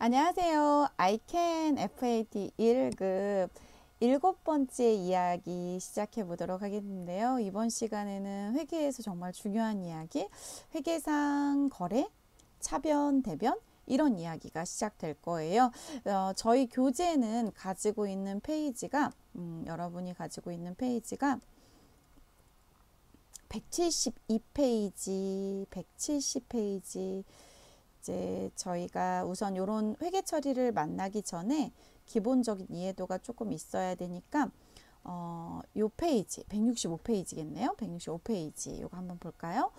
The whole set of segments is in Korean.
안녕하세요. I can FAT 1급 7번째 이야기 시작해 보도록 하겠는데요. 이번 시간에는 회계에서 정말 중요한 이야기, 회계상 거래, 차변, 대변 이런 이야기가 시작될 거예요. 저희 교재는 가지고 있는 페이지가 여러분이 가지고 있는 페이지가 172페이지, 170페이지. 이제 저희가 우선 이런 회계 처리를 만나기 전에 기본적인 이해도가 조금 있어야 되니까 요 페이지 165페이지겠네요. 165페이지 요거 한번 볼까요?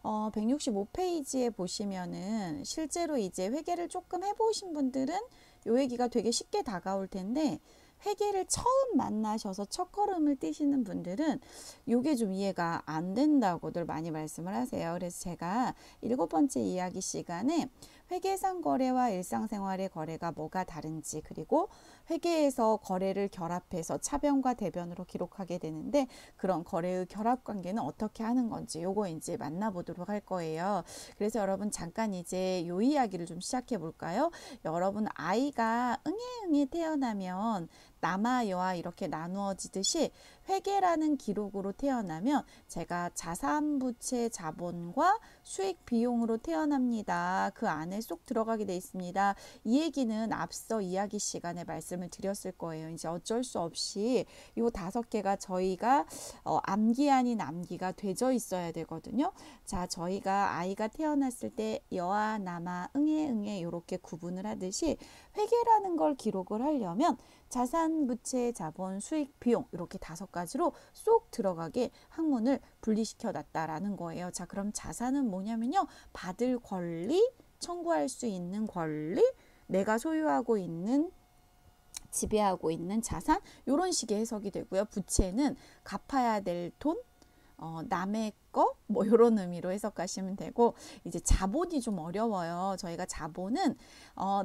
165페이지에 보시면은 실제로 이제 회계를 조금 해보신 분들은 요 얘기가 되게 쉽게 다가올 텐데 회계를 처음 만나셔서 첫걸음을 떼시는 분들은 요게 좀 이해가 안 된다고들 많이 말씀을 하세요. 그래서 제가 7번째 이야기 시간에 회계상 거래와 일상생활의 거래가 뭐가 다른지, 그리고 회계에서 거래를 결합해서 차변과 대변으로 기록하게 되는데 그런 거래의 결합 관계는 어떻게 하는 건지 요거 이제 만나보도록 할 거예요. 그래서 여러분 잠깐 이제 요 이야기를 좀 시작해 볼까요? 여러분 아이가 응애응애 태어나면 남아 여아 이렇게 나누어지듯이 회계라는 기록으로 태어나면 제가 자산부채 자본과 수익 비용으로 태어납니다. 그 안에 쏙 들어가게 돼 있습니다. 이 얘기는 앞서 이야기 시간에 말씀을 드렸을 거예요. 이제 어쩔 수 없이 이 5개가 저희가 암기 아닌 암기가 되져 있어야 되거든요. 자, 저희가 아이가 태어났을 때 여아 남아 응애 이렇게 구분을 하듯이 회계라는 걸 기록을 하려면 자산, 부채, 자본, 수익, 비용 이렇게 5가지로 쏙 들어가게 항문을 분리시켜 놨다라는 거예요. 자, 그럼 자산은 뭐냐면요. 받을 권리, 청구할 수 있는 권리, 내가 소유하고 있는 지배하고 있는 자산 이런 식의 해석이 되고요. 부채는 갚아야 될 돈, 남의 거 뭐 이런 의미로 해석하시면 되고, 이제 자본이 좀 어려워요. 저희가 자본은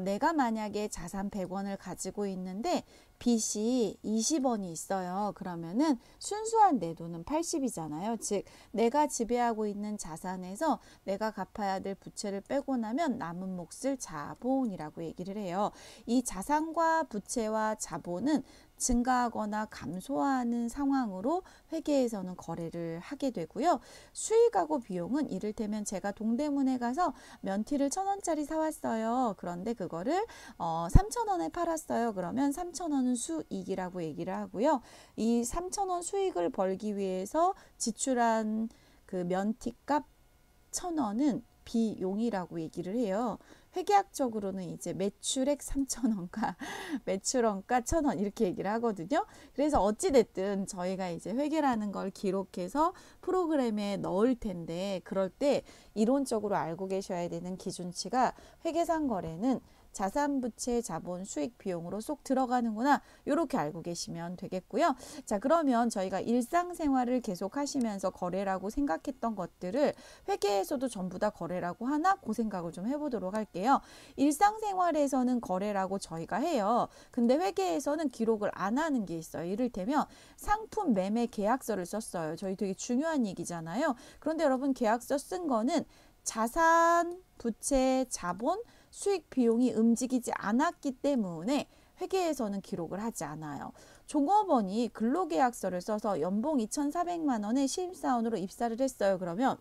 내가 만약에 자산 100원을 가지고 있는데 빚이 20원이 있어요. 그러면은 순수한 내 돈은 80이잖아요. 즉 내가 지배하고 있는 자산에서 내가 갚아야 될 부채를 빼고 나면 남은 몫을 자본이라고 얘기를 해요. 이 자산과 부채와 자본은 증가하거나 감소하는 상황으로 회계에서는 거래를 하게 되고요. 수익하고 비용은 이를테면 제가 동대문에 가서 면티를 1,000원짜리 사왔어요. 그런데 그거를 3,000원에 팔았어요. 그러면 3,000원은 수익이라고 얘기를 하고요. 이 3,000원 수익을 벌기 위해서 지출한 그 면티값 1,000원은 비용이라고 얘기를 해요. 회계학적으로는 이제 매출액 3,000원과 매출원가 1,000원 이렇게 얘기를 하거든요. 그래서 어찌됐든 저희가 이제 회계라는 걸 기록해서 프로그램에 넣을 텐데, 그럴 때 이론적으로 알고 계셔야 되는 기준치가 회계상 거래는 자산, 부채, 자본, 수익, 비용으로 쏙 들어가는구나 이렇게 알고 계시면 되겠고요. 자, 그러면 저희가 일상생활을 계속 하시면서 거래라고 생각했던 것들을 회계에서도 전부 다 거래라고 하나? 그 생각을 좀 해보도록 할게요. 일상생활에서는 거래라고 저희가 해요. 근데 회계에서는 기록을 안 하는 게 있어요. 이를테면 상품 매매 계약서를 썼어요. 저희 되게 중요한 얘기잖아요. 그런데 여러분 계약서 쓴 거는 자산, 부채, 자본, 수익 비용이 움직이지 않았기 때문에 회계에서는 기록을 하지 않아요. 종업원이 근로계약서를 써서 연봉 2,400만 원에 신입사원으로 입사를 했어요. 그러면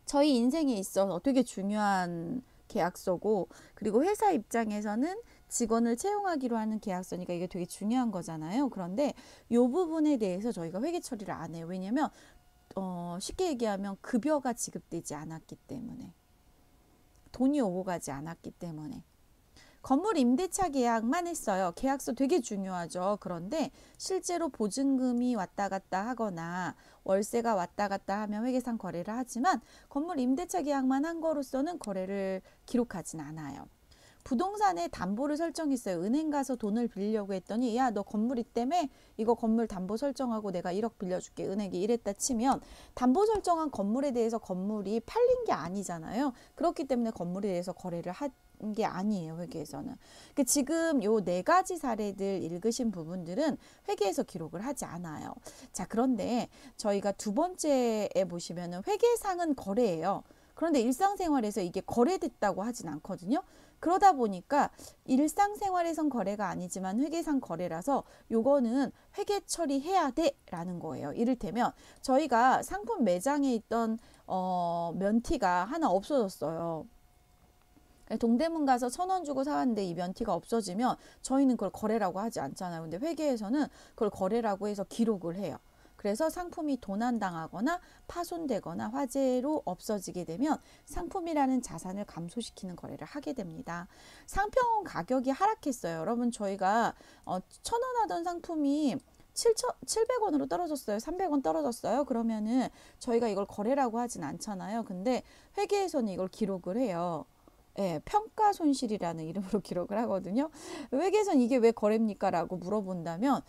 저희 인생에 있어서 되게 중요한 계약서고, 그리고 회사 입장에서는 직원을 채용하기로 하는 계약서니까 이게 되게 중요한 거잖아요. 그런데 이 부분에 대해서 저희가 회계 처리를 안 해요. 왜냐면 쉽게 얘기하면 급여가 지급되지 않았기 때문에, 돈이 오고 가지 않았기 때문에. 건물 임대차 계약만 했어요. 계약서 되게 중요하죠. 그런데 실제로 보증금이 왔다 갔다 하거나 월세가 왔다 갔다 하면 회계상 거래를 하지만 건물 임대차 계약만 한 거로서는 거래를 기록하진 않아요. 부동산에 담보를 설정했어요. 은행 가서 돈을 빌리려고 했더니 야, 너 건물 있다며? 이거 건물 담보 설정하고 내가 1억 빌려줄게. 은행이 이랬다 치면 담보 설정한 건물에 대해서 건물이 팔린 게 아니잖아요. 그렇기 때문에 건물에 대해서 거래를 한 게 아니에요. 회계에서는. 지금 요 4가지 사례들 읽으신 부분들은 회계에서 기록을 하지 않아요. 자, 그런데 저희가 2번째에 보시면은 회계상은 거래예요. 그런데 일상생활에서 이게 거래됐다고 하진 않거든요. 그러다 보니까 일상생활에선 거래가 아니지만 회계상 거래라서 요거는 회계 처리해야 돼 라는 거예요. 이를테면 저희가 상품 매장에 있던 면티가 하나 없어졌어요. 동대문 가서 1,000원 주고 사왔는데 이 면티가 없어지면 저희는 그걸 거래라고 하지 않잖아요. 근데 회계에서는 그걸 거래라고 해서 기록을 해요. 그래서 상품이 도난당하거나 파손되거나 화재로 없어지게 되면 상품이라는 자산을 감소시키는 거래를 하게 됩니다. 상품 가격이 하락했어요. 여러분 저희가 1,000원 하던 상품이 700원으로 떨어졌어요. 300원 떨어졌어요. 그러면은 저희가 이걸 거래라고 하진 않잖아요. 근데 회계에서는 이걸 기록을 해요. 예, 평가 손실이라는 이름으로 기록을 하거든요. 회계에선 이게 왜 거래입니까? 라고 물어본다면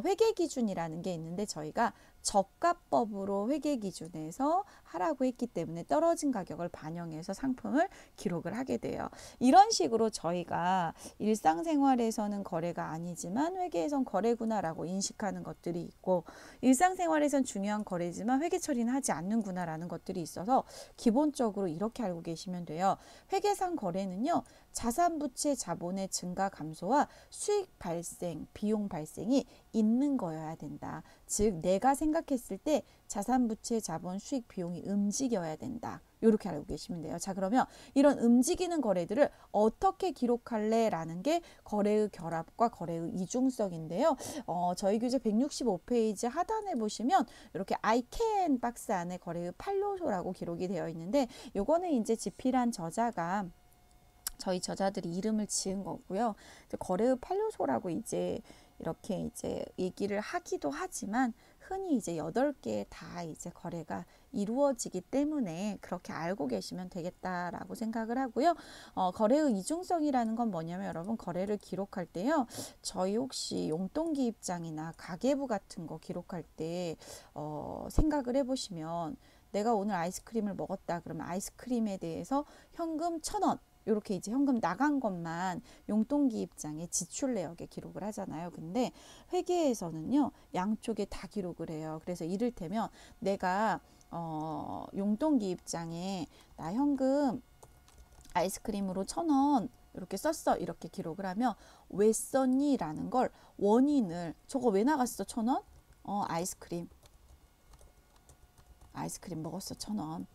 회계 기준이라는 게 있는데 저희가 저가법으로 회계 기준에서 하라고 했기 때문에 떨어진 가격을 반영해서 상품을 기록을 하게 돼요. 이런 식으로 저희가 일상생활에서는 거래가 아니지만 회계에선 거래구나라고 인식하는 것들이 있고 일상생활에선 중요한 거래지만 회계 처리는 하지 않는구나라는 것들이 있어서 기본적으로 이렇게 알고 계시면 돼요. 회계상 거래는요. 자산부채 자본의 증가 감소와 수익 발생, 비용 발생이 있는 거여야 된다. 즉 내가 생각했을 때 자산부채 자본 수익 비용이 움직여야 된다. 이렇게 알고 계시면 돼요. 자 그러면 이런 움직이는 거래들을 어떻게 기록할래? 라는 게 거래의 결합과 거래의 이중성인데요. 저희 교재 165페이지 하단에 보시면 이렇게 I can 박스 안에 거래의 8요소라고 기록이 되어 있는데 요거는 이제 지필한 저자가 저희 저자들이 이름을 지은 거고요. 거래의 8요소라고 이렇게 얘기를 하기도 하지만 흔히 8개 다 거래가 이루어지기 때문에 그렇게 알고 계시면 되겠다라고 생각을 하고요. 거래의 이중성이라는 건 뭐냐면 여러분 거래를 기록할 때요. 저희 혹시 용돈기입장이나 가계부 같은 거 기록할 때 생각을 해보시면 내가 오늘 아이스크림을 먹었다 그러면 아이스크림에 대해서 현금 1,000원 이렇게 현금 나간 것만 용돈기입장에 지출 내역에 기록을 하잖아요. 근데 회계에서는요 양쪽에 다 기록을 해요. 그래서 이를테면 내가 용돈기입장에 나 현금 아이스크림으로 1,000원 이렇게 썼어 이렇게 기록을 하면 왜 썼니? 라는 걸 원인을 저거 왜 나갔어 1,000원? 아이스크림 먹었어 1,000원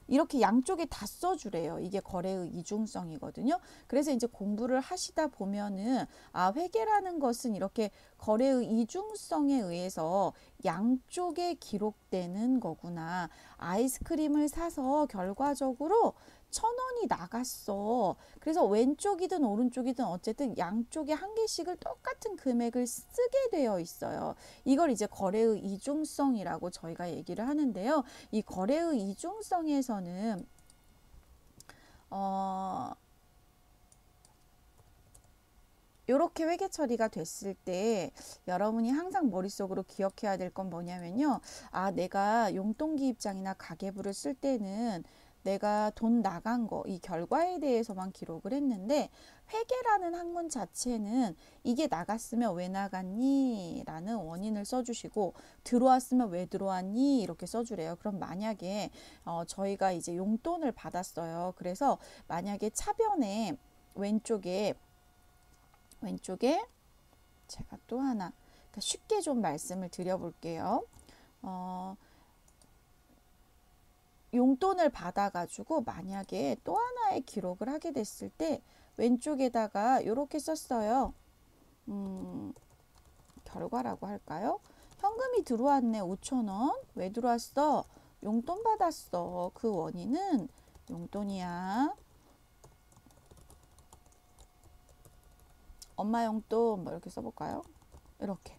이렇게 양쪽에 다 써주래요. 이게 거래의 이중성이거든요. 그래서 공부를 하시다 보면은 회계라는 것은 이렇게 거래의 이중성에 의해서 양쪽에 기록되는 거구나. 아이스크림을 사서 결과적으로 1,000원이 나갔어. 그래서 왼쪽이든 오른쪽이든 어쨌든 양쪽에 한 개씩을 똑같은 금액을 쓰게 되어 있어요. 이걸 거래의 이중성이라고 저희가 얘기를 하는데요. 이 거래의 이중성에서는 이렇게 회계 처리가 됐을 때 여러분이 항상 머릿속으로 기억해야 될 건 뭐냐면요. 내가 용돈기입장이나 가계부를 쓸 때는 내가 돈 나간 거, 이 결과에 대해서만 기록을 했는데 회계라는 학문 자체는 이게 나갔으면 왜 나갔니? 라는 원인을 써주시고 들어왔으면 왜 들어왔니? 이렇게 써주래요. 그럼 만약에 저희가 용돈을 받았어요. 그래서 만약에 차변에 왼쪽에 제가 또 하나 쉽게 좀 말씀을 드려볼게요. 용돈을 받아가지고 만약에 또 하나의 기록을 하게 됐을 때 왼쪽에다가 이렇게 썼어요. 결과라고 할까요? 현금이 들어왔네 5,000원. 왜 들어왔어? 용돈 받았어. 그 원인은 용돈이야. 엄마 용돈 뭐 이렇게 써볼까요? 이렇게.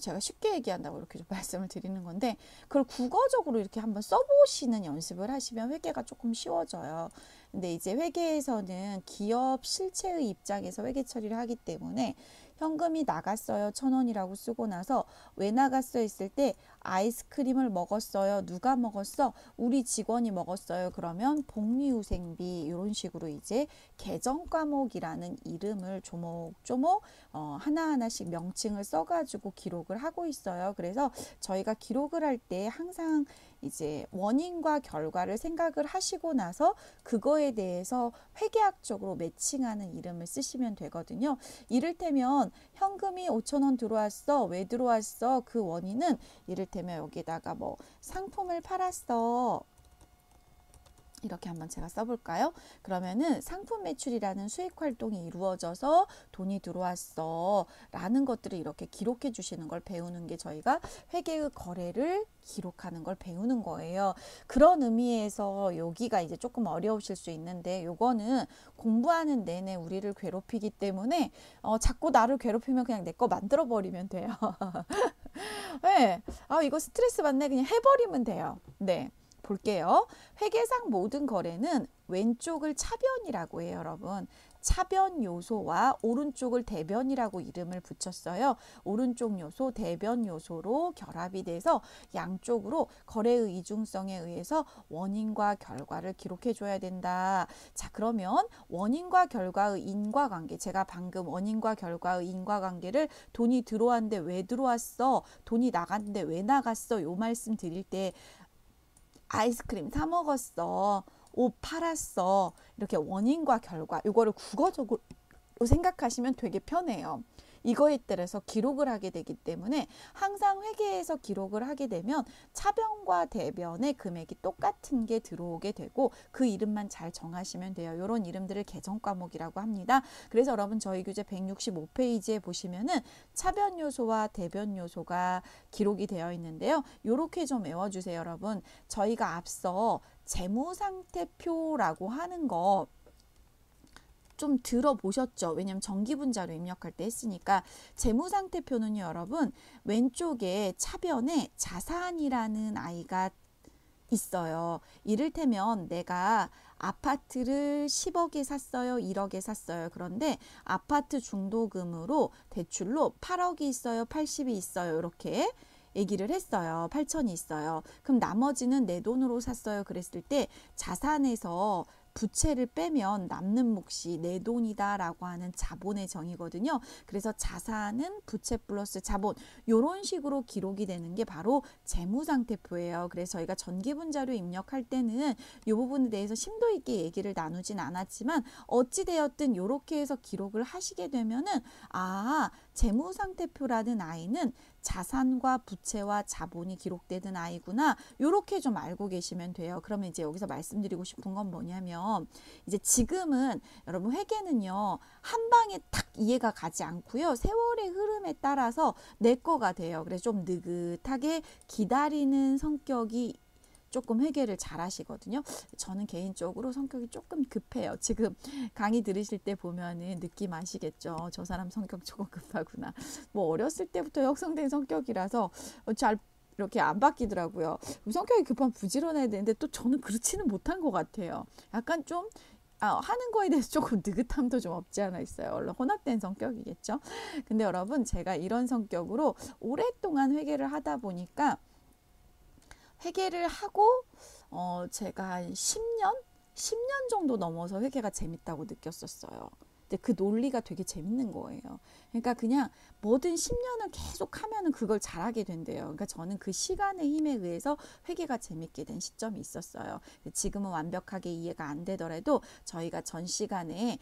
제가 쉽게 얘기한다고 이렇게 좀 말씀을 드리는 건데 그걸 국어적으로 이렇게 한번 써보시는 연습을 하시면 회계가 조금 쉬워져요. 근데 회계에서는 기업 실체의 입장에서 회계 처리를 하기 때문에 현금이 나갔어요 1,000원이라고 쓰고 나서 왜 나갔어 했을 때 아이스크림을 먹었어요. 누가 먹었어? 우리 직원이 먹었어요. 그러면 복리후생비 이런 식으로 이제 계정 과목이라는 이름을 조목조목 하나하나씩 명칭을 써가지고 기록을 하고 있어요. 그래서 저희가 기록을 할 때 항상 이제 원인과 결과를 생각을 하시고 나서 그거에 대해서 회계학적으로 매칭하는 이름을 쓰시면 되거든요. 이를테면 현금이 5,000원 들어왔어. 왜 들어왔어? 그 원인은 이를테면 여기다가 뭐 상품을 팔았어. 이렇게 한번 제가 써볼까요? 그러면은 상품 매출이라는 수익 활동이 이루어져서 돈이 들어왔어 라는 것들을 이렇게 기록해 주시는 걸 배우는 게 저희가 회계의 거래를 기록하는 걸 배우는 거예요. 그런 의미에서 여기가 이제 조금 어려우실 수 있는데 요거는 공부하는 내내 우리를 괴롭히기 때문에 자꾸 나를 괴롭히면 그냥 내 거 만들어 버리면 돼요. 네. 이거 스트레스 받네. 그냥 해버리면 돼요. 네. 볼게요. 회계상 모든 거래는 왼쪽을 차변이라고 해요, 여러분. 차변 요소와 오른쪽을 대변이라고 이름을 붙였어요. 오른쪽 요소, 대변 요소로 결합이 돼서 양쪽으로 거래의 이중성에 의해서 원인과 결과를 기록해 줘야 된다. 자, 그러면 원인과 결과의 인과관계, 제가 방금 원인과 결과의 인과관계를 돈이 들어왔는데 왜 들어왔어? 돈이 나갔는데 왜 나갔어? 요 말씀 드릴 때 아이스크림 사 먹었어. 옷 팔았어. 이렇게 원인과 결과 이거를 국어적으로 생각하시면 되게 편해요. 이거에 따라서 기록을 하게 되기 때문에 항상 회계에서 기록을 하게 되면 차변과 대변의 금액이 똑같은 게 들어오게 되고 그 이름만 잘 정하시면 돼요. 이런 이름들을 계정 과목이라고 합니다. 그래서 여러분 저희 교재 165페이지에 보시면은 차변 요소와 대변 요소가 기록이 되어 있는데요. 이렇게 좀 외워주세요, 여러분. 저희가 앞서 재무상태표라고 하는 거 좀 들어보셨죠? 왜냐면 정기분자로 입력할 때 했으니까. 재무상태표는요, 여러분, 왼쪽에 차변에 자산이라는 아이가 있어요. 이를테면 내가 아파트를 10억에 샀어요. 1억에 샀어요. 그런데 아파트 중도금으로 대출로 8억이 있어요. 80이 있어요. 이렇게 얘기를 했어요. 8천이 있어요. 그럼 나머지는 내 돈으로 샀어요. 그랬을 때 자산에서 부채를 빼면 남는 몫이 내 돈이다 라고 하는 자본의 정의거든요. 그래서 자산은 부채 플러스 자본, 이런 식으로 기록이 되는 게 바로 재무상태표예요. 그래서 저희가 전기분자료 입력할 때는 이 부분에 대해서 심도 있게 얘기를 나누진 않았지만 어찌되었든 이렇게 해서 기록을 하시게 되면은 재무상태표라는 아이는 자산과 부채와 자본이 기록되는 아이구나. 이렇게 좀 알고 계시면 돼요. 그러면 이제 여기서 말씀드리고 싶은 건 뭐냐면 이제 지금은 여러분 회계는요. 한 방에 탁 이해가 가지 않고요. 세월의 흐름에 따라서 내 거가 돼요. 그래서 좀 느긋하게 기다리는 성격이 조금 회계를 잘 하시거든요. 저는 개인적으로 성격이 조금 급해요. 지금 강의 들으실 때 보면은 느낌 아시겠죠? 저 사람 성격 조금 급하구나. 뭐 어렸을 때부터 형성된 성격이라서 잘 이렇게 안 바뀌더라고요. 성격이 급하면 부지런해야 되는데 또 저는 그렇지는 못한 것 같아요. 약간 좀 하는 거에 대해서 조금 느긋함도 좀 없지 않아 있어요. 원래 혼합된 성격이겠죠. 근데 여러분 제가 이런 성격으로 오랫동안 회계를 하다 보니까 회계를 하고 제가 한 10년 정도 넘어서 회계가 재밌다고 느꼈었어요. 근데 그 논리가 되게 재밌는 거예요. 그러니까 그냥 뭐든 10년을 계속 하면은 그걸 잘하게 된대요. 그러니까 저는 그 시간의 힘에 의해서 회계가 재밌게 된 시점이 있었어요. 지금은 완벽하게 이해가 안 되더라도 저희가 전 시간에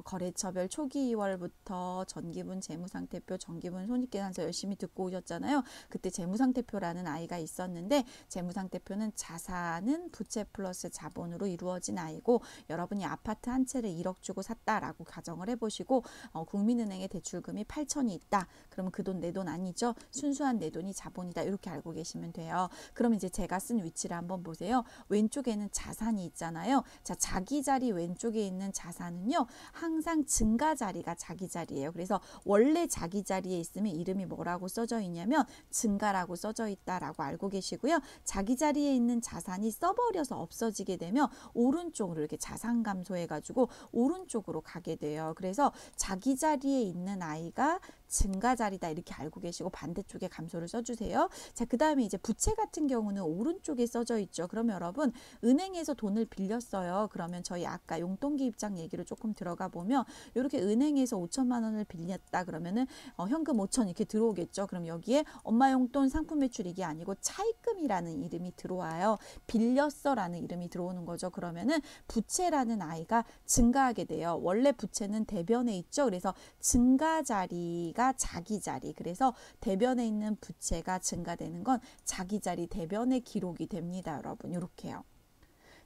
거래처별 초기 2월부터 전기분 재무상태표, 정기분 손익계산서 열심히 듣고 오셨잖아요. 그때 재무상태표라는 아이가 있었는데 재무상태표는 자산은 부채 플러스 자본으로 이루어진 아이고 여러분이 아파트 한 채를 1억 주고 샀다라고 가정을 해보시고 국민은행에 대출금이 8천이 있다. 그러면 그 돈 내 돈 아니죠. 순수한 내 돈이 자본이다. 이렇게 알고 계시면 돼요. 그럼 이제 제가 쓴 위치를 한번 보세요. 왼쪽에는 자산이 있잖아요. 자, 자기 자리 왼쪽에 있는 자산은요. 항상 증가 자리가 자기 자리예요. 그래서 원래 자기 자리에 있으면 이름이 뭐라고 써져 있냐면 증가라고 써져 있다라고 알고 계시고요. 자기 자리에 있는 자산이 써버려서 없어지게 되면 오른쪽으로 이렇게 자산 감소해가지고 오른쪽으로 가게 돼요. 돼요. 그래서 자기 자리에 있는 아이가 증가자리다 이렇게 알고 계시고 반대쪽에 감소를 써주세요. 자, 그 다음에 이제 부채 같은 경우는 오른쪽에 써져 있죠. 그러면 여러분 은행에서 돈을 빌렸어요. 그러면 저희 아까 용돈기 입장 얘기로 조금 들어가 보면 이렇게 은행에서 5천만 원을 빌렸다 그러면은 현금 5천 이렇게 들어오겠죠. 그럼 여기에 엄마 용돈 상품 매출 이게 아니고 차입금이라는 이름이 들어와요. 빌렸어라는 이름이 들어오는 거죠. 그러면은 부채라는 아이가 증가하게 돼요. 원래 부채는 대변에 있죠. 그래서 증가 자리가 자기 자리. 그래서 대변에 있는 부채가 증가되는 건 자기 자리 대변에 기록이 됩니다. 여러분 이렇게요.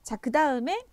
자, 그 다음에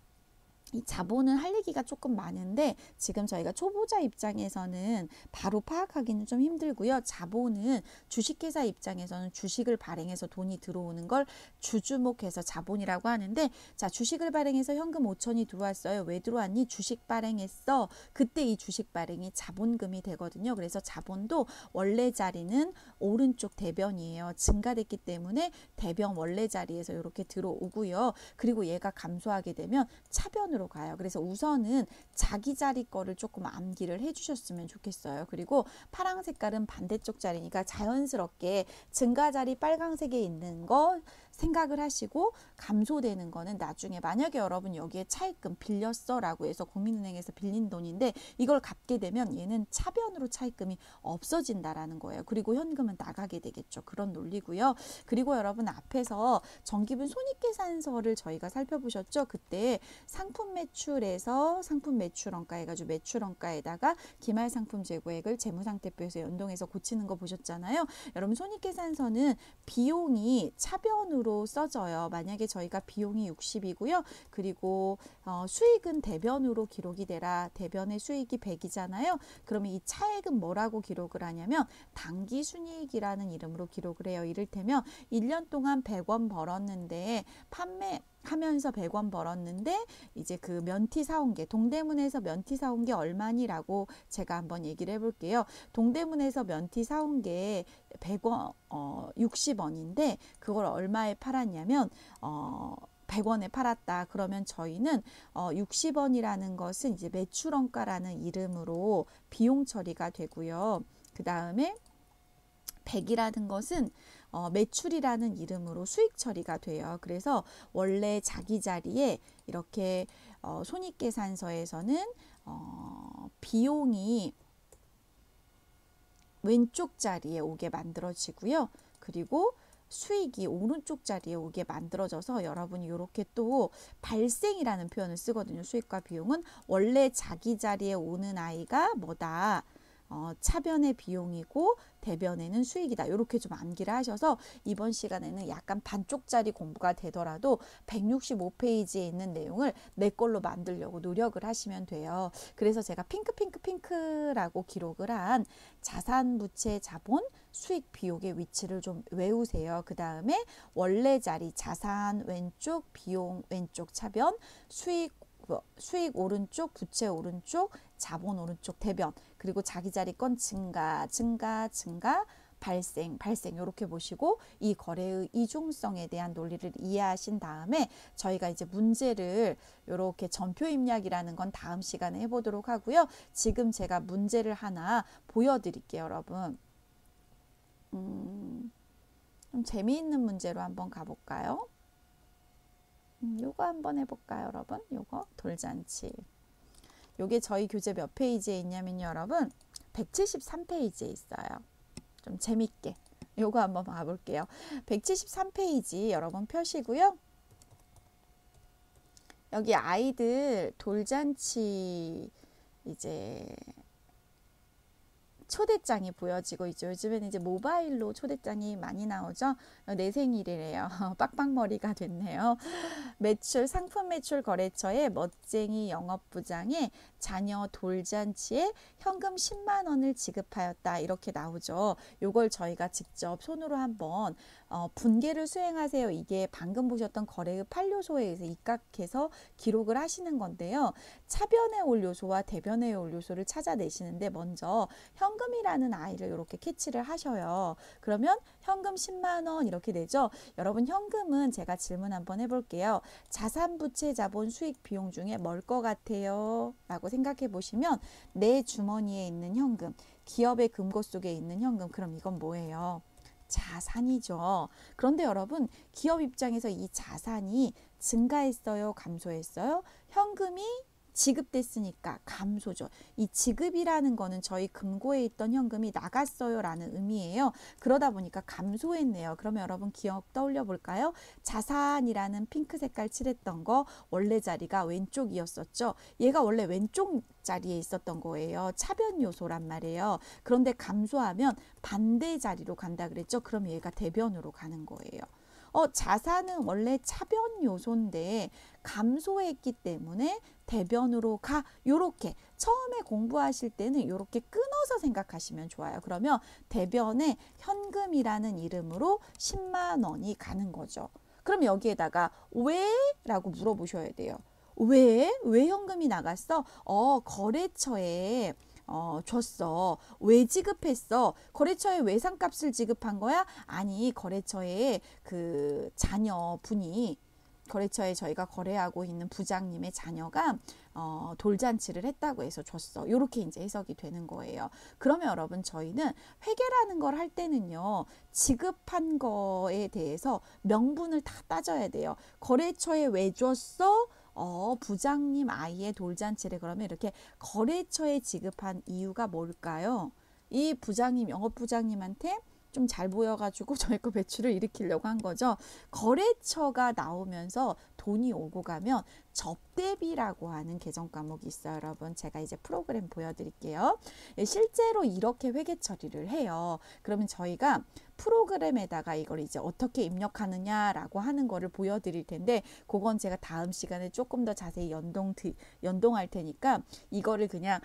이 자본은 할 얘기가 조금 많은데 지금 저희가 초보자 입장에서는 바로 파악하기는 좀 힘들고요. 자본은 주식회사 입장에서는 주식을 발행해서 돈이 들어오는 걸 주주목해서 자본이라고 하는데, 자, 주식을 발행해서 현금 5천이 들어왔어요. 왜 들어왔니? 주식 발행했어. 그때 이 주식 발행이 자본금이 되거든요. 그래서 자본도 원래 자리는 오른쪽 대변이에요. 증가됐기 때문에 대변 원래 자리에서 이렇게 들어오고요. 그리고 얘가 감소하게 되면 차변으로 가요. 그래서 우선은 자기 자리 거를 조금 암기를 해주셨으면 좋겠어요. 그리고 파랑 색깔은 반대쪽 자리니까 자연스럽게 증가 자리 빨강색에 있는 거 생각을 하시고, 감소되는 거는 나중에 만약에 여러분 여기에 차입금 빌렸어 라고 해서 국민은행에서 빌린 돈인데 이걸 갚게 되면 얘는 차변으로 차입금이 없어진다라는 거예요. 그리고 현금은 나가게 되겠죠. 그런 논리고요. 그리고 여러분 앞에서 정기분 손익계산서를 저희가 살펴보셨죠. 그때 상품 매출에서 상품 매출원가 해가지고 매출원가에다가 기말상품 재고액을 재무상태표에서 연동해서 고치는 거 보셨잖아요. 여러분 손익계산서는 비용이 차변으로 써져요. 만약에 저희가 비용이 60이고요. 그리고 수익은 대변으로 기록이 되라. 대변의 수익이 100이잖아요. 그러면 이 차액은 뭐라고 기록을 하냐면 당기순이익이라는 이름으로 기록을 해요. 이를테면 1년 동안 100원 벌었는데 판매하면서 100원 벌었는데 이제 그 면티 사온 게 동대문에서 면티 사온 게 얼마니라고 제가 한번 얘기를 해볼게요. 동대문에서 면티 사온 게 100원 60원인데 그걸 얼마에 팔았냐면 100원에 팔았다. 그러면 저희는 60원이라는 것은 이제 매출원가라는 이름으로 비용 처리가 되고요. 그 다음에 100이라는 것은 매출이라는 이름으로 수익 처리가 돼요. 그래서 원래 자기 자리에 이렇게 손익계산서에서는 비용이 왼쪽 자리에 오게 만들어지고요. 그리고 수익이 오른쪽 자리에 오게 만들어져서 여러분이 이렇게 또 발생이라는 표현을 쓰거든요. 수익과 비용은 원래 자기 자리에 오는 아이가 뭐다? 차변의 비용이고 대변에는 수익이다. 이렇게 좀 암기를 하셔서 이번 시간에는 약간 반쪽짜리 공부가 되더라도 165페이지에 있는 내용을 내 걸로 만들려고 노력을 하시면 돼요. 그래서 제가 핑크라고 기록을 한 자산, 부채, 자본, 수익, 비용의 위치를 좀 외우세요. 그 다음에 원래 자리 자산 왼쪽, 비용 왼쪽 차변, 수익 오른쪽, 부채 오른쪽, 자본 오른쪽 대변, 그리고 자기 자리 건 증가, 발생 이렇게 보시고 이 거래의 이중성에 대한 논리를 이해하신 다음에 저희가 이제 문제를 이렇게 전표 입력이라는 건 다음 시간에 해보도록 하고요. 지금 제가 문제를 하나 보여드릴게요, 여러분. 좀 재미있는 문제로 한번 가볼까요? 요거 한번 해볼까요, 여러분? 요거 돌잔치. 요게 저희 교재 몇 페이지에 있냐면요, 여러분 173페이지에 있어요. 좀 재밌게 요거 한번 봐볼게요. 173페이지 여러분 펴시고요. 여기 아이들 돌잔치 이제 초대장이 보여지고 있죠. 요즘에는 이제 모바일로 초대장이 많이 나오죠. 내 생일이래요. 빡빡머리가 됐네요. 매출, 상품 매출 거래처의 멋쟁이 영업부장의 자녀 돌잔치에 현금 10만 원을 지급하였다. 이렇게 나오죠. 요걸 저희가 직접 손으로 한번 분계를 수행하세요. 이게 방금 보셨던 거래의 8요소에 의해서 입각해서 기록을 하시는 건데요. 차변에 올 요소와 대변에 올 요소를 찾아내시는데 먼저 현금이라는 아이를 이렇게 캐치를 하셔요. 그러면 현금 10만 원 이렇게 되죠. 여러분 현금은 제가 질문 한번 해볼게요. 자산부채 자본 수익 비용 중에 뭘 것 같아요? 라고 생각해 보시면 내 주머니에 있는 현금, 기업의 금고 속에 있는 현금, 그럼 이건 뭐예요? 자산이죠. 그런데 여러분 기업 입장에서 이 자산이 증가했어요? 감소했어요? 현금이 지급됐으니까 감소죠. 이 지급이라는 거는 저희 금고에 있던 현금이 나갔어요 라는 의미예요. 그러다 보니까 감소했네요. 그러면 여러분 기억 떠올려 볼까요? 자산이라는 핑크 색깔 칠했던 거 원래 자리가 왼쪽이었었죠. 얘가 원래 왼쪽 자리에 있었던 거예요. 차변 요소란 말이에요. 그런데 감소하면 반대 자리로 간다 그랬죠. 그럼 얘가 대변으로 가는 거예요. 자산은 원래 차변 요소인데 감소했기 때문에 대변으로 가. 요렇게 처음에 공부하실 때는 요렇게 끊어서 생각하시면 좋아요. 그러면 대변에 현금이라는 이름으로 10만 원이 가는 거죠. 그럼 여기에다가 왜? 라고 물어보셔야 돼요. 왜? 왜 현금이 나갔어? 거래처에 줬어. 왜 지급했어? 거래처에 외상값을 지급한 거야? 아니, 거래처에 그 자녀분이 거래처에 저희가 거래하고 있는 부장님의 자녀가 돌잔치를 했다고 해서 줬어. 이렇게 이제 해석이 되는 거예요. 그러면 여러분 저희는 회계라는 걸 할 때는요. 지급한 거에 대해서 명분을 다 따져야 돼요. 거래처에 왜 줬어? 부장님 아이의 돌잔치를 그러면 이렇게 거래처에 지급한 이유가 뭘까요? 이 부장님, 영업부장님한테 좀 잘 보여가지고 저희 거 매출을 일으키려고 한 거죠. 거래처가 나오면서 돈이 오고 가면 접대비라고 하는 계정 과목이 있어요. 여러분 제가 이제 프로그램 보여드릴게요. 실제로 이렇게 회계 처리를 해요. 그러면 저희가 프로그램에다가 이걸 이제 어떻게 입력하느냐라고 하는 거를 보여드릴 텐데 그건 제가 다음 시간에 조금 더 자세히 연동할 테니까 이거를 그냥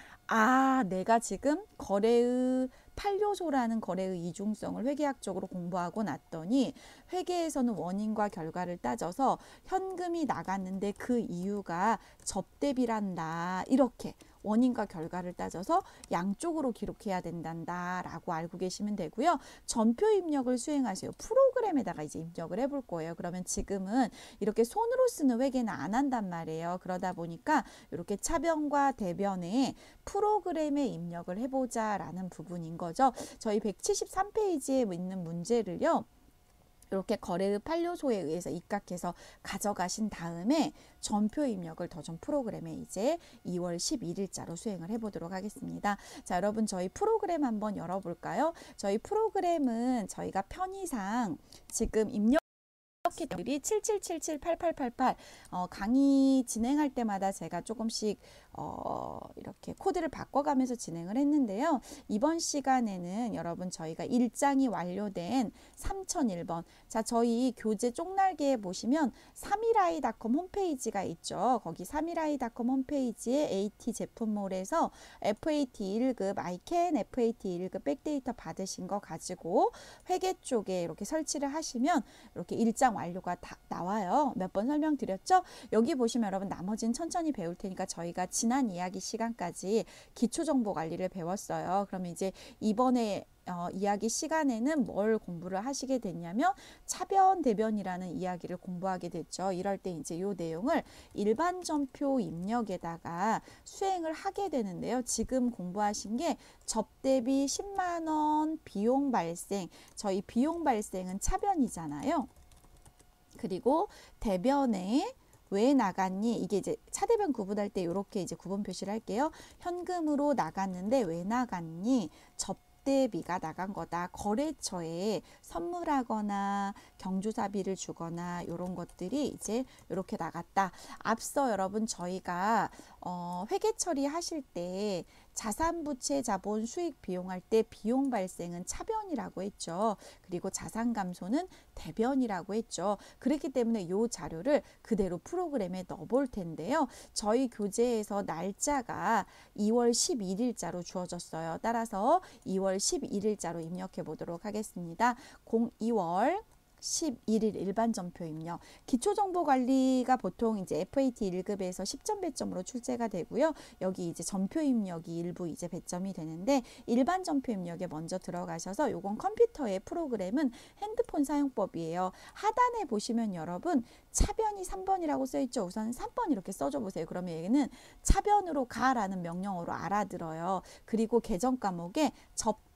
내가 지금 거래의 8요소라는 거래의 이중성을 회계학적으로 공부하고 났더니 회계에서는 원인과 결과를 따져서 현금이 나갔는데 그 이유가 접대비란다. 이렇게 원인과 결과를 따져서 양쪽으로 기록해야 된단다 라고 알고 계시면 되고요. 전표 입력을 수행하세요. 프로그램에다가 이제 입력을 해볼 거예요. 그러면 지금은 이렇게 손으로 쓰는 회계는 안 한단 말이에요. 그러다 보니까 이렇게 차변과 대변에 프로그램에 입력을 해보자 라는 부분인 거죠. 저희 173페이지에 있는 문제를요. 이렇게 거래의 8요소에 의해서 입각해서 가져가신 다음에 전표 입력을 더 좀 프로그램에 이제 2월 11일자로 수행을 해보도록 하겠습니다. 자, 여러분 저희 프로그램 한번 열어볼까요? 저희 프로그램은 저희가 편의상 지금 입력 들이 77778888 강의 진행할 때마다 제가 조금씩 이렇게 코드를 바꿔가면서 진행을 했는데요. 이번 시간에는 여러분 저희가 일장이 완료된 3001번 자 저희 교재 쪽날개에 보시면 3일아이.com 홈페이지가 있죠. 거기 3일아이.com 홈페이지에 AT 제품몰에서 FAT 1급 아이캔 FAT 1급 백데이터 받으신 거 가지고 회계 쪽에 이렇게 설치를 하시면 이렇게 일장 완료가 다 나와요. 몇 번 설명드렸죠? 여기 보시면 여러분 나머지는 천천히 배울 테니까 저희가 지난 이야기 시간까지 기초정보관리를 배웠어요. 그러면 이제 이번에 이야기 시간에는 뭘 공부를 하시게 됐냐면 차변 대변이라는 이야기를 공부하게 됐죠. 이럴 때 이제 이 내용을 일반 전표 입력에다가 수행을 하게 되는데요. 지금 공부하신 게 접대비 10만 원 비용 발생 저희 비용 발생은 차변이잖아요. 그리고 대변에 왜 나갔니? 이게 이제 차대변 구분할 때 이렇게 이제 구분 표시를 할게요. 현금으로 나갔는데 왜 나갔니? 접대비가 나간 거다. 거래처에 선물하거나 경조사비를 주거나 이런 것들이 이제 이렇게 나갔다. 앞서 여러분 저희가 회계 처리하실 때 자산부채 자본 수익 비용할 때 비용 발생은 차변이라고 했죠. 그리고 자산 감소는 대변이라고 했죠. 그렇기 때문에 이 자료를 그대로 프로그램에 넣어볼 텐데요. 저희 교재에서 날짜가 2월 11일자로 주어졌어요. 따라서 2월 11일자로 입력해 보도록 하겠습니다. 02월 11일 일반 전표 입력. 기초정보관리가 보통 이제 FAT 1급에서 10점 배점으로 출제가 되고요. 여기 이제 전표 입력이 일부 이제 배점이 되는데 일반 전표 입력에 먼저 들어가셔서 요건 컴퓨터의 프로그램은 핸드폰 사용법이에요. 하단에 보시면 여러분 차변이 3번이라고 써있죠. 우선 3번 이렇게 써줘 보세요. 그러면 얘는 차변으로 가라는 명령어로 알아들어요. 그리고 계정 과목에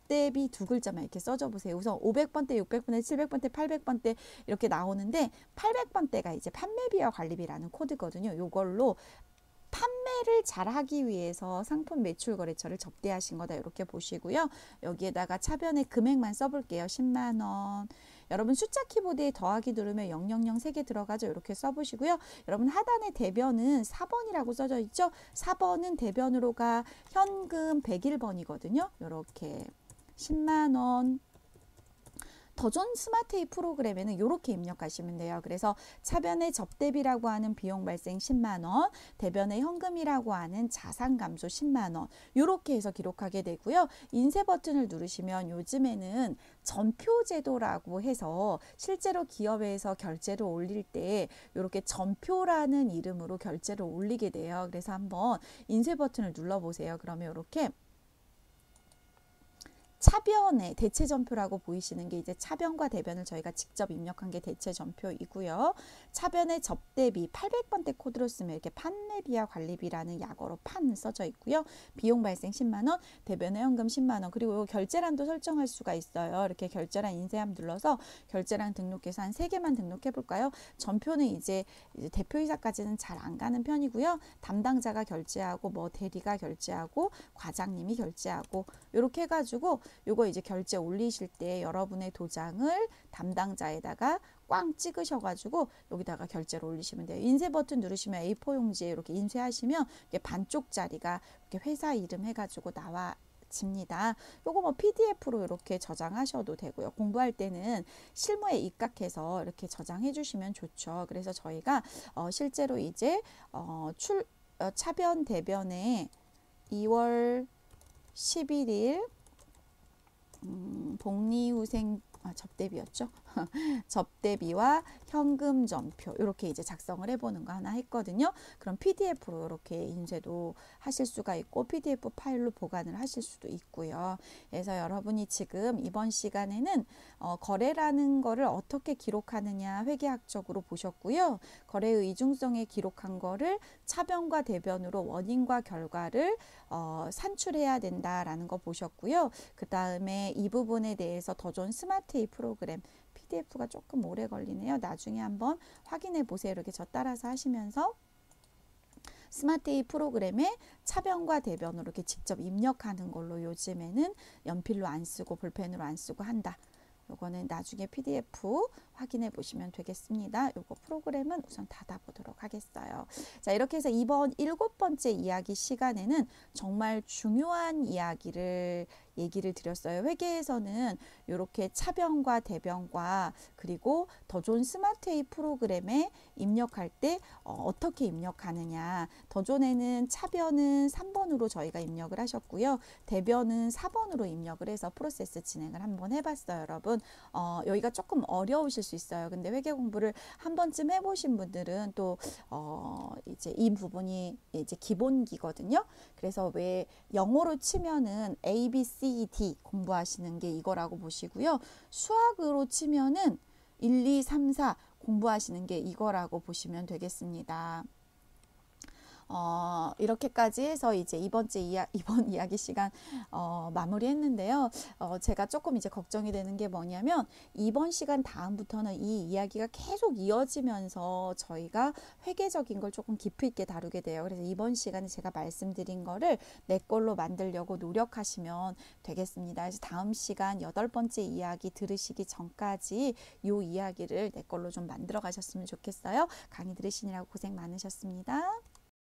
대비 두 글자만 이렇게 써줘 보세요. 우선 500번대, 600번대, 700번대, 800번대 이렇게 나오는데 800번대가 이제 판매비와 관리비라는 코드거든요. 요걸로 판매를 잘하기 위해서 상품 매출 거래처를 접대하신 거다. 이렇게 보시고요. 여기에다가 차변의 금액만 써볼게요. 10만 원. 여러분 숫자 키보드에 더하기 누르면 000 3개 들어가죠. 이렇게 써보시고요. 여러분 하단에 대변은 4번이라고 써져 있죠. 4번은 대변으로 가 현금 101번이거든요. 이렇게 10만 원. 더존 스마트에이 프로그램에는 이렇게 입력하시면 돼요. 그래서 차변의 접대비라고 하는 비용 발생 10만 원, 대변의 현금이라고 하는 자산 감소 10만 원 이렇게 해서 기록하게 되고요. 인쇄 버튼을 누르시면 요즘에는 전표 제도라고 해서 실제로 기업에서 결제를 올릴 때 이렇게 전표라는 이름으로 결제를 올리게 돼요. 그래서 한번 인쇄 버튼을 눌러보세요. 그러면 이렇게 차변의 대체 전표라고 보이시는 게 이제 차변과 대변을 저희가 직접 입력한 게 대체 전표이고요. 차변의 접대비 800번대 코드로 쓰면 이렇게 판매비와 관리비라는 약어로 판 써져 있고요. 비용 발생 10만 원, 대변의 현금 10만 원. 그리고 결제란도 설정할 수가 있어요. 이렇게 결제란 인쇄함 눌러서 결제란 등록해서 한 3개만 등록해 볼까요? 전표는 이제 대표이사까지는 잘 안 가는 편이고요. 담당자가 결제하고 뭐 대리가 결제하고 과장님이 결제하고 이렇게 해가지고 요거 이제 결제 올리실 때 여러분의 도장을 담당자에다가 꽝 찍으셔가지고 여기다가 결제를 올리시면 돼요. 인쇄 버튼 누르시면 A4 용지에 이렇게 인쇄하시면 이게 반쪽짜리가 이렇게 회사 이름 해가지고 나와 집니다. 요거 뭐 PDF로 이렇게 저장하셔도 되고요. 공부할 때는 실무에 입각해서 이렇게 저장해 주시면 좋죠. 그래서 저희가 실제로 이제 차변 대변에 2월 11일 복리후생 접대비였죠. 접대비와 현금 전표 이렇게 이제 작성을 해보는 거 하나 했거든요. 그럼 PDF로 이렇게 인쇄도 하실 수가 있고 PDF 파일로 보관을 하실 수도 있고요. 그래서 여러분이 지금 이번 시간에는 거래라는 거를 어떻게 기록하느냐 회계학적으로 보셨고요. 거래의 이중성에 기록한 거를 차변과 대변으로 원인과 결과를 산출해야 된다라는 거 보셨고요. 그 다음에 이 부분에 대해서 더존 스마트에이 프로그램 PDF가 조금 오래 걸리네요. 나중에 한번 확인해 보세요. 이렇게 저 따라서 하시면서 스마트에이 프로그램에 차변과 대변으로 이렇게 직접 입력하는 걸로 요즘에는 연필로 안 쓰고 볼펜으로 안 쓰고 한다. 요거는 나중에 PDF 확인해 보시면 되겠습니다. 요거 프로그램은 우선 닫아 보도록 하겠어요. 자, 이렇게 해서 이번 7번째 이야기 시간에는 정말 중요한 이야기를 얘기를 드렸어요. 회계에서는 이렇게 차변과 대변과 그리고 더존 스마트에이 프로그램에 입력할 때 어떻게 입력하느냐. 더존에는 차변은 3번으로 저희가 입력을 하셨고요. 대변은 4번으로 입력을 해서 프로세스 진행을 한번 해봤어요. 여러분 여기가 조금 어려우실 수 있어요. 근데 회계 공부를 한 번쯤 해보신 분들은 또 이제 이 부분이 이제 기본기거든요. 그래서 왜 영어로 치면은 A, B, C, D 공부하시는 게 이거라고 보시고요. 수학으로 치면은 1, 2, 3, 4 공부하시는 게 이거라고 보시면 되겠습니다. 이렇게까지 해서 이제 이번 이야기 시간 마무리했는데요. 제가 조금 이제 걱정이 되는 게 뭐냐면 이번 시간 다음부터는 이 이야기가 계속 이어지면서 저희가 회계적인 걸 조금 깊이 있게 다루게 돼요. 그래서 이번 시간에 제가 말씀드린 거를 내 걸로 만들려고 노력하시면 되겠습니다. 그래서 다음 시간 8번째 이야기 들으시기 전까지 이 이야기를 내 걸로 좀 만들어 가셨으면 좋겠어요. 강의 들으시느라고 고생 많으셨습니다.